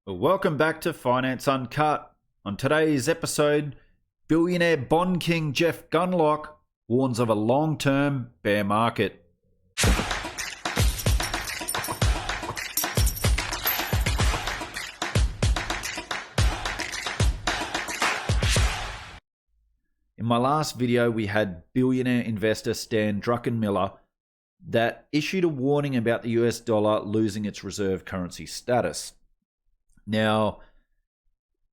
Well, welcome back to Finance Uncut. On today's episode, billionaire bond king Jeff Gundlach warns of a long-term bear market. In my last video, we had billionaire investor Stan Druckenmiller that issued a warning about the US dollar losing its reserve currency status. Now,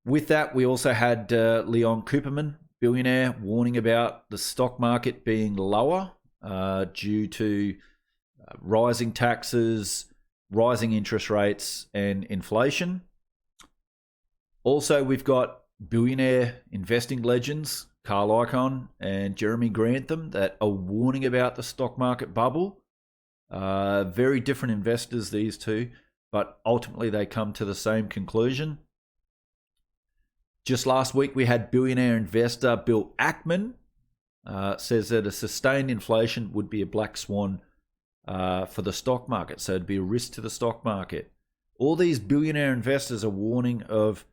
with that, we also had Cooperman, billionaire, warning about the stock market being lower due to rising taxes, rising interest rates, and inflation. Also, we've got billionaire investing legends, Carl Icahn and Jeremy Grantham, that are warning about the stock market bubble. Very different investors, these two, but ultimately they come to the same conclusion. Just last week, we had billionaire investor Bill Ackman says that a sustained inflation would be a black swan for the stock market, so it'd be a risk to the stock market. All these billionaire investors are warning of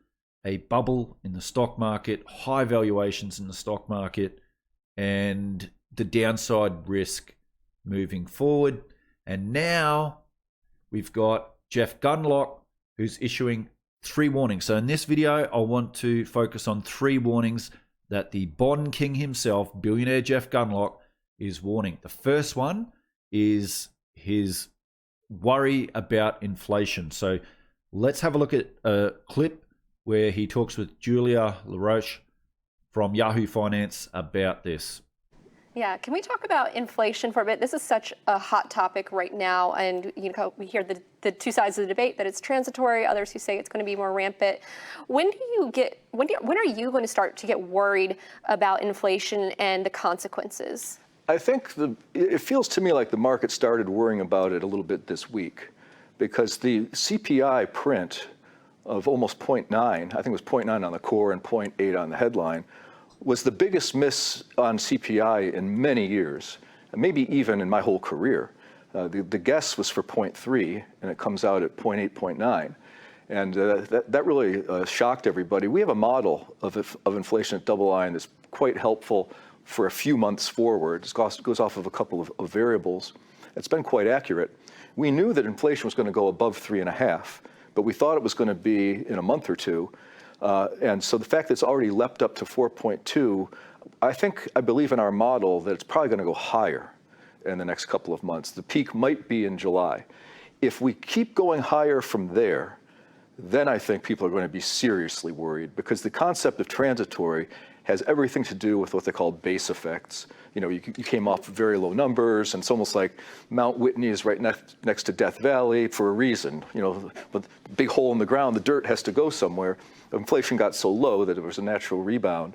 a bubble in the stock market, high valuations in the stock market, and the downside risk moving forward. And now we've got Jeff Gundlach, who's issuing 3 warnings. So in this video, I want to focus on 3 warnings that the bond king himself, billionaire Jeff Gundlach, is warning. The first one is his worry about inflation. So let's have a look at a clip where he talks with Julia LaRoche from Yahoo Finance about this. Yeah, can we talk about inflation for a bit? This is such a hot topic right now, and we hear the two sides of the debate, that it's transitory, others who say it's going to be more rampant. When are you going to start to get worried about inflation and the consequences? I think it feels to me like the market started worrying about it a little bit this week, because the CPI print of almost 0.9, I think it was 0.9 on the core and 0.8 on the headline, was the biggest miss on CPI in many years, and maybe even in my whole career. The guess was for 0.3, and it comes out at 0.8, 0.9. And that really shocked everybody. We have a model of inflation at double I that's quite helpful for a few months forward. It goes off of a couple of variables. It's been quite accurate. We knew that inflation was going to go above 3.5, but we thought it was going to be in a month or two. And so the fact that it's already leapt up to 4.2, I believe in our model that it's probably going to go higher in the next couple of months. The peak might be in July. If we keep going higher from there, then I think people are going to be seriously worried, because the concept of transitory has everything to do with what they call base effects. You came off very low numbers, and it's almost like Mount Whitney is right next to Death Valley for a reason. With a big hole in the ground, the dirt has to go somewhere. Inflation got so low that it was a natural rebound.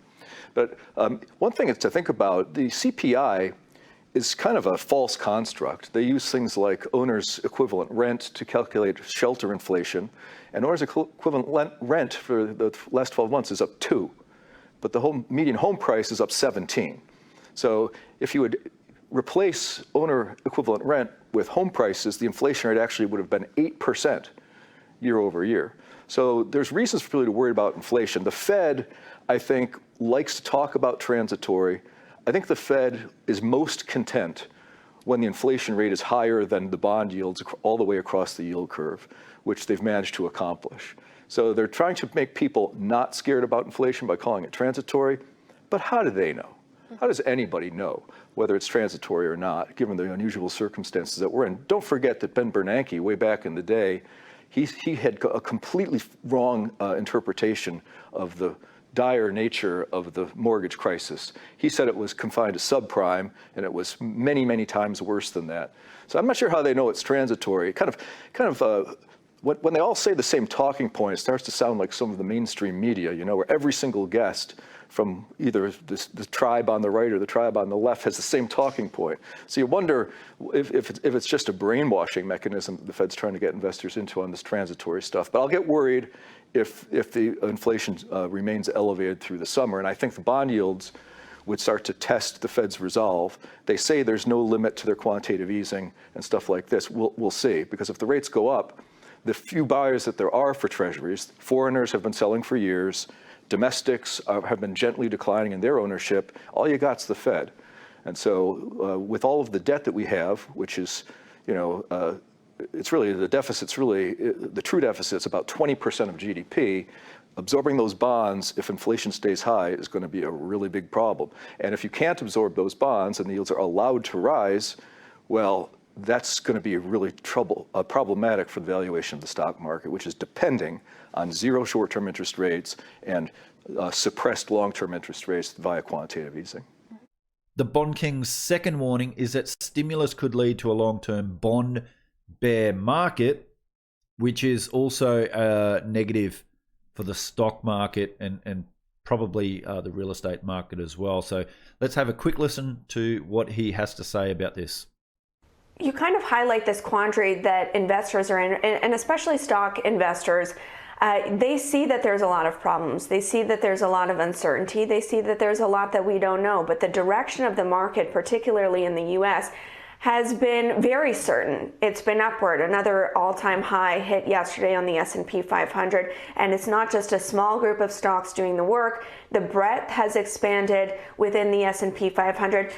But one thing is to think about, the CPI is kind of a false construct. They use things like owner's equivalent rent to calculate shelter inflation, and owner's equivalent rent for the last 12 months is up 2, but the median home price is up 17. So if you would replace owner equivalent rent with home prices, the inflation rate actually would have been 8% year over year. So there's reasons for people to worry about inflation. The Fed, I think, likes to talk about transitory. I think the Fed is most content when the inflation rate is higher than the bond yields all the way across the yield curve, which they've managed to accomplish. So they're trying to make people not scared about inflation by calling it transitory. But how do they know? How does anybody know whether it's transitory or not, given the unusual circumstances that we're in? Don't forget that Ben Bernanke, way back in the day, he had a completely wrong interpretation of the dire nature of the mortgage crisis. He said it was confined to subprime, and it was many, many times worse than that. So I'm not sure how they know it's transitory. When they all say the same talking point, it starts to sound like some of the mainstream media, where every single guest from either the tribe on the right or the tribe on the left has the same talking point. So you wonder if it's just a brainwashing mechanism the Fed's trying to get investors into on this transitory stuff. But I'll get worried if the inflation remains elevated through the summer. And I think the bond yields would start to test the Fed's resolve. They say there's no limit to their quantitative easing and stuff like this. We'll see, because if the rates go up, the few buyers that there are for treasuries, foreigners have been selling for years, domestics have been gently declining in their ownership. All you got's the Fed. And so with all of the debt that we have, which is, it's really, the deficit's really, the true deficit's about 20% of GDP. Absorbing those bonds, if inflation stays high, is going to be a really big problem. And if you can't absorb those bonds and the yields are allowed to rise, well, that's going to be really problematic for the valuation of the stock market, which is depending on zero short-term interest rates and suppressed long-term interest rates via quantitative easing. The Bond King's second warning is that stimulus could lead to a long-term bond bear market, which is also negative for the stock market and probably the real estate market as well. So let's have a quick listen to what he has to say about this. You kind of highlight this quandary that investors are in, and especially stock investors. They see that there's a lot of problems. They see that there's a lot of uncertainty. They see that there's a lot that we don't know. But the direction of the market, particularly in the U.S., has been very certain. It's been upward. Another all-time high hit yesterday on the S&P 500. And it's not just a small group of stocks doing the work. The breadth has expanded within the S&P 500.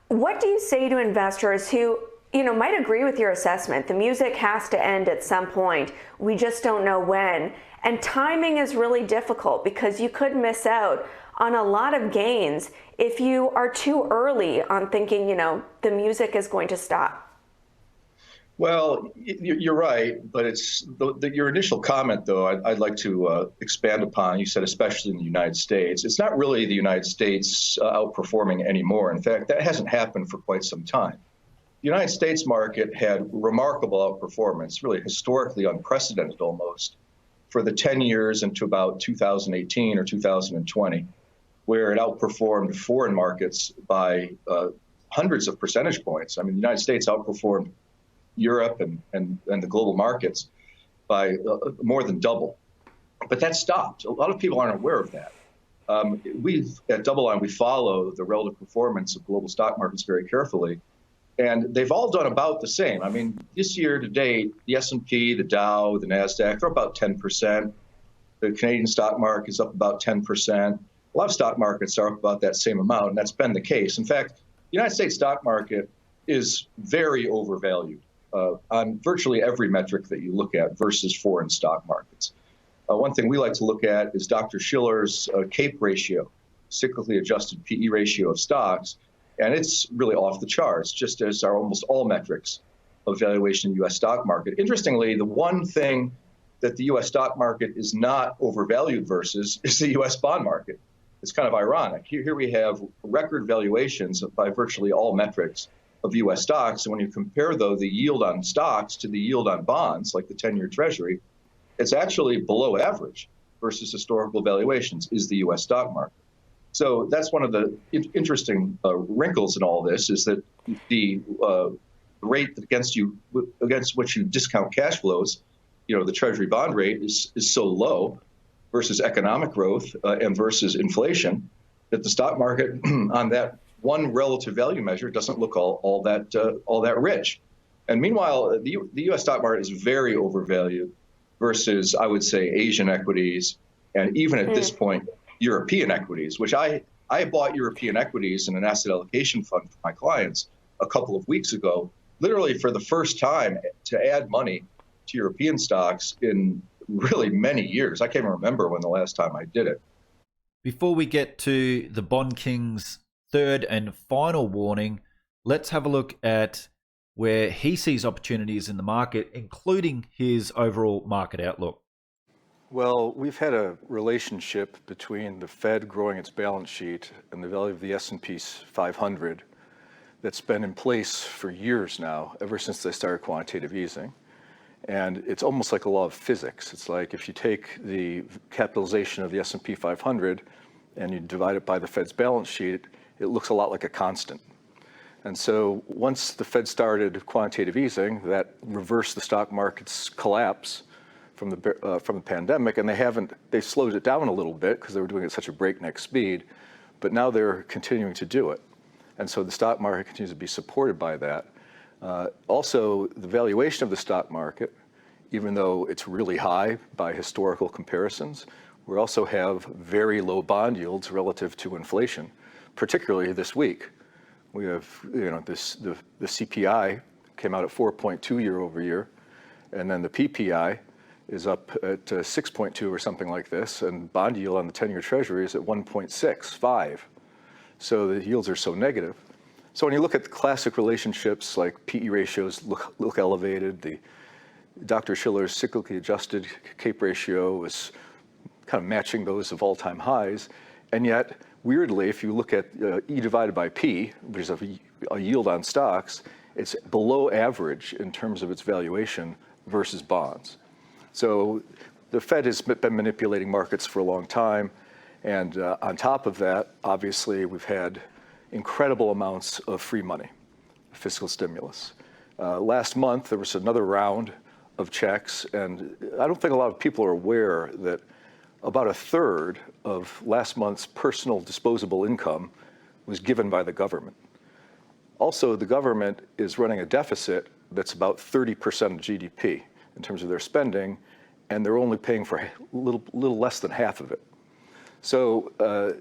What do you say to investors who might agree with your assessment? The music has to end at some point. We just don't know when. And timing is really difficult because you could miss out on a lot of gains if you are too early on thinking, the music is going to stop. Well, you're right, but it's your initial comment, though, I'd like to expand upon. You said especially in the United States. It's not really the United States outperforming anymore. In fact, that hasn't happened for quite some time. The United States market had remarkable outperformance, really historically unprecedented almost, for the 10 years into about 2018 or 2020, where it outperformed foreign markets by hundreds of percentage points. I mean, the United States outperformed Europe and the global markets by more than double. But that stopped. A lot of people aren't aware of that. At DoubleLine, we follow the relative performance of global stock markets very carefully. And they've all done about the same. I mean, this year to date, the S&P, the Dow, the NASDAQ, they're about 10%. The Canadian stock market is up about 10%. A lot of stock markets are up about that same amount, and that's been the case. In fact, the United States stock market is very overvalued on virtually every metric that you look at versus foreign stock markets. One thing we like to look at is Dr. Shiller's CAPE ratio, cyclically adjusted PE ratio of stocks. And it's really off the charts, just as are almost all metrics of valuation in the U.S. stock market. Interestingly, the one thing that the U.S. stock market is not overvalued versus is the U.S. bond market. It's kind of ironic. Here we have record valuations by virtually all metrics of U.S. stocks. And when you compare, though, the yield on stocks to the yield on bonds, like the 10-year Treasury, it's actually below average versus historical valuations is the U.S. stock market. So that's one of the interesting wrinkles in all this is that the rate against which you discount cash flows, the Treasury bond rate is so low versus economic growth and versus inflation that the stock market on that one relative value measure doesn't look all that rich. And meanwhile, the U.S. stock market is very overvalued versus, I would say, Asian equities and even at this point, European equities, which I bought European equities in an asset allocation fund for my clients a couple of weeks ago, literally for the first time to add money to European stocks in really many years. I can't even remember when the last time I did it. Before we get to the Bond King's third and final warning, let's have a look at where he sees opportunities in the market, including his overall market outlook. Well, we've had a relationship between the Fed growing its balance sheet and the value of the S&P 500 that's been in place for years now, ever since they started quantitative easing. And it's almost like a law of physics. It's like if you take the capitalization of the S&P 500 and you divide it by the Fed's balance sheet, it looks a lot like a constant. And so once the Fed started quantitative easing, that reversed the stock market's collapse from the pandemic, and they slowed it down a little bit because they were doing it at such a breakneck speed, but now they're continuing to do it. And so the stock market continues to be supported by that. Also, the valuation of the stock market even though it's really high by historical comparisons. We also have very low bond yields relative to inflation, particularly this week. We have, the CPI came out at 4.2 year over year, and then the PPI is up at 6.2 or something like this, and bond yield on the 10-year Treasury is at 1.65. So the yields are so negative. So when you look at the classic relationships like PE ratios look elevated, the Dr. Shiller's cyclically adjusted CAPE ratio is kind of matching those of all-time highs, and yet weirdly, if you look at E divided by P, which is a yield on stocks, it's below average in terms of its valuation versus bonds. So the Fed has been manipulating markets for a long time. And on top of that, obviously, we've had incredible amounts of free money, fiscal stimulus. Last month, there was another round of checks. And I don't think a lot of people are aware that about a third of last month's personal disposable income was given by the government. Also, the government is running a deficit that's about 30% of GDP in terms of their spending, and they're only paying for a little less than half of it. So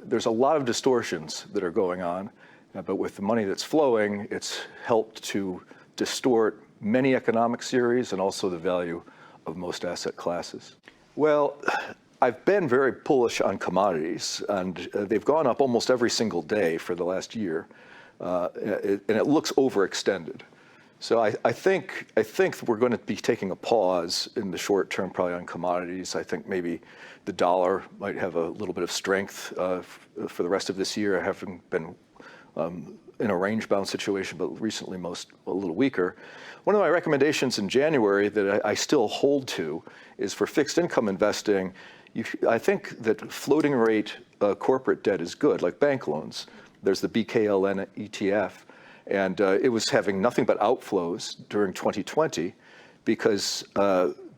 there's a lot of distortions that are going on, but with the money that's flowing, it's helped to distort many economic theories and also the value of most asset classes. Well, I've been very bullish on commodities, and they've gone up almost every single day for the last year, and it looks overextended. So I think we're going to be taking a pause in the short term, probably on commodities. I think maybe the dollar might have a little bit of strength for the rest of this year, having been in a range-bound situation, but recently a little weaker. One of my recommendations in January that I still hold to is for fixed income investing. I think that floating rate corporate debt is good, like bank loans. There's the BKLN ETF. And it was having nothing but outflows during 2020 because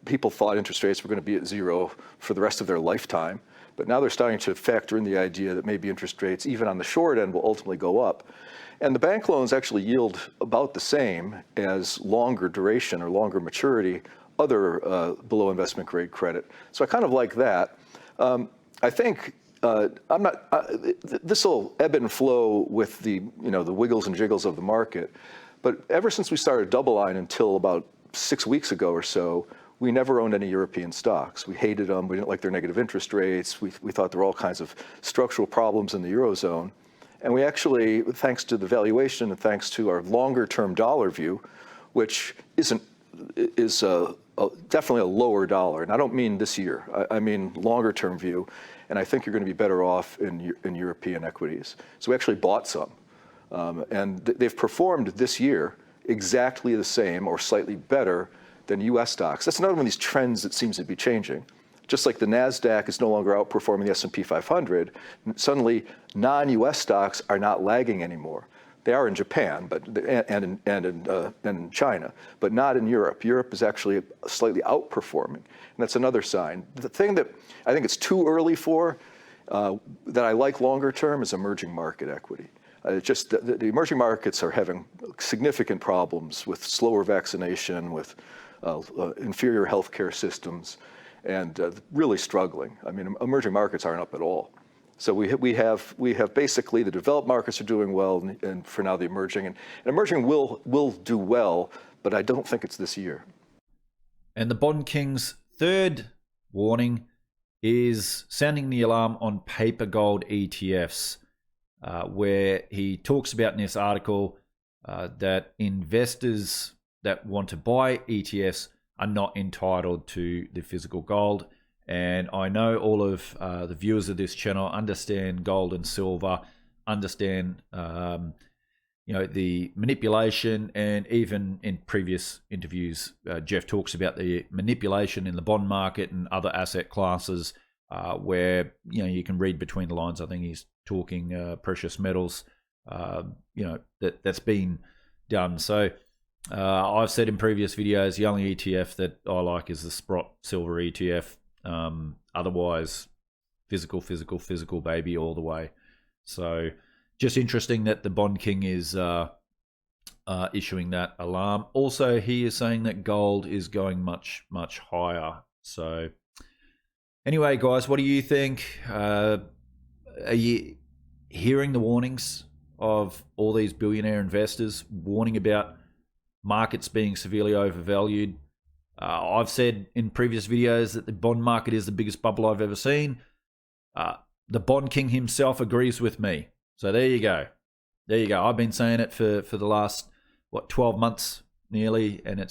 people thought interest rates were going to be at zero for the rest of their lifetime. But now they're starting to factor in the idea that maybe interest rates, even on the short end, will ultimately go up. And the bank loans actually yield about the same as longer duration or longer maturity, other below investment grade credit. So I kind of like that. I think this will ebb and flow with the wiggles and jiggles of the market. But ever since we started Double Line until about 6 weeks ago or so, we never owned any European stocks. We hated them. We didn't like their negative interest rates. We thought there were all kinds of structural problems in the Eurozone. And we actually, thanks to the valuation and thanks to our longer term dollar view, which is definitely a lower dollar. And I don't mean this year. I mean longer term view. And I think you're going to be better off in European equities. So we actually bought some. And they've performed this year exactly the same or slightly better than US stocks. That's another one of these trends that seems to be changing. Just like the NASDAQ is no longer outperforming the S&P 500, suddenly non-US stocks are not lagging anymore. They are in Japan, and in China, but not in Europe. Europe is actually slightly outperforming, and that's another sign. The thing that I think it's too early for, that I like longer term, is emerging market equity. Just the emerging markets are having significant problems with slower vaccination, with inferior healthcare systems, and really struggling. I mean, emerging markets aren't up at all. So we have basically the developed markets are doing well, and for now the emerging, and emerging will do well, but I don't think it's this year. And the Bond King's third warning is sounding the alarm on paper gold ETFs, where he talks about in this article that investors that want to buy ETFs are not entitled to the physical gold. And I know all of the viewers of this channel understand gold and silver, understand the manipulation, and even in previous interviews, Jeff talks about the manipulation in the bond market and other asset classes, where you can read between the lines. I think he's talking precious metals, that's been done. So I've said in previous videos, the only ETF that I like is the Sprott Silver ETF. Otherwise, physical, baby, all the way. So just interesting that the Bond King is issuing that alarm. Also, he is saying that gold is going much, much higher. So anyway, guys, what do you think? Are you hearing the warnings of all these billionaire investors warning about markets being severely overvalued? I've said in previous videos that the bond market is the biggest bubble I've ever seen. The bond king himself agrees with me. So there you go. There you go. I've been saying it for the last, 12 months nearly, and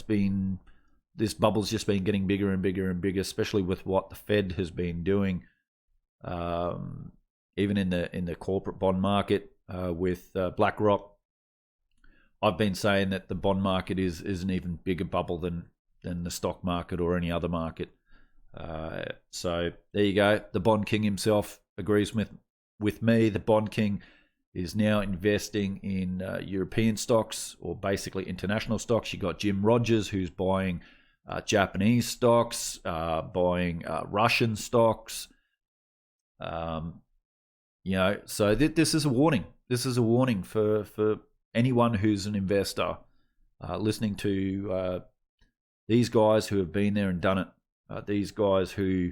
this bubble's just been getting bigger and bigger and bigger, especially with what the Fed has been doing, even in the corporate bond market with BlackRock. I've been saying that the bond market is an even bigger bubble than the stock market or any other market. So there you go. The bond king himself agrees with me. The bond king is now investing in European stocks, or basically international stocks. You got Jim Rogers, who's buying Japanese stocks, buying Russian stocks. So this is a warning. This is a warning for anyone who's an investor listening to these guys who have been there and done it. These guys who,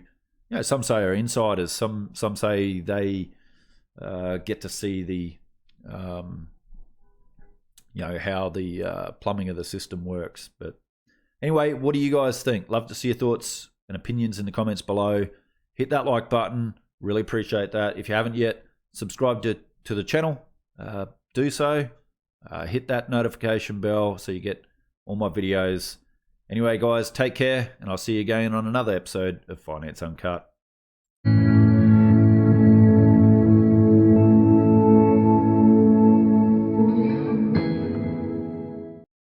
some say are insiders. Some say they get to see the, how the plumbing of the system works. But anyway, what do you guys think? Love to see your thoughts and opinions in the comments below. Hit that like button. Really appreciate that. If you haven't yet subscribed to the channel, do so. Hit that notification bell so you get all my videos. Anyway, guys, take care, and I'll see you again on another episode of Finance Uncut.